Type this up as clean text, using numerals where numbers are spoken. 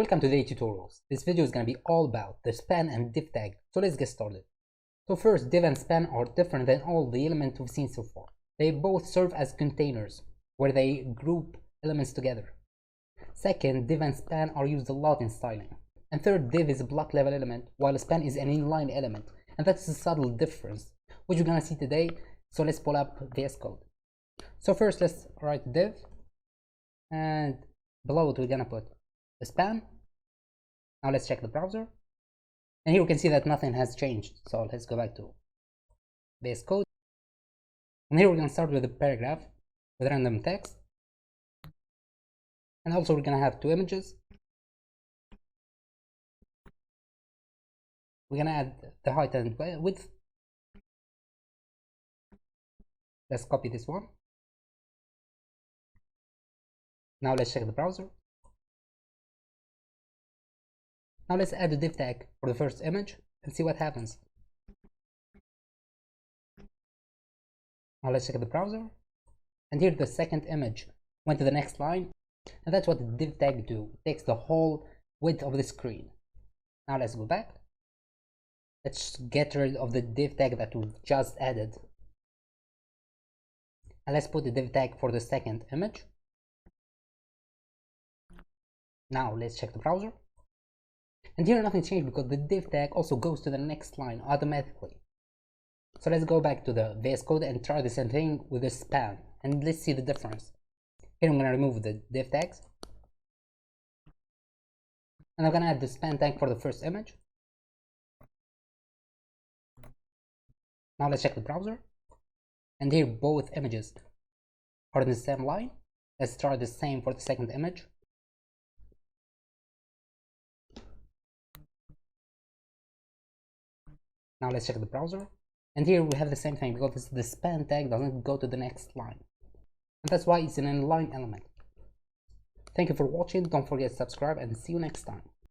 Welcome to the tutorials. This video is going to be all about the span and div tag, so let's get started. So first, div and span are different than all the elements we've seen so far. They both serve as containers where they group elements together. Second, div and span are used a lot in styling. And third, div is a block level element while span is an inline element, and that's a subtle difference which we're going to see today. So let's pull up VS Code. So first, let's write div, and below it we're going to put the span. Now let's check the browser, and here we can see that nothing has changed. So let's go back to VS Code, and here we're going to start with a paragraph with random text, and also we're going to have two images. We're going to add the height and width. Let's copy this one. Now let's check the browser. Now let's add a div tag for the first image and see what happens. Now let's check the browser, and here the second image went to the next line, and that's what the div tag do. It takes the whole width of the screen. Now let's go back. Let's get rid of the div tag that we just added, and let's put the div tag for the second image. Now let's check the browser. And here nothing changed because the div tag also goes to the next line automatically. So let's go back to the VS Code and try the same thing with the span, and let's see the difference. Here I'm going to remove the div tags, and I'm going to add the span tag for the first image. Now let's check the browser, and here both images are in the same line. Let's try the same for the second image. Now let's check the browser, and here we have the same thing because the span tag doesn't go to the next line, and that's why it's an inline element. Thank you for watching. Don't forget to subscribe, and see you next time.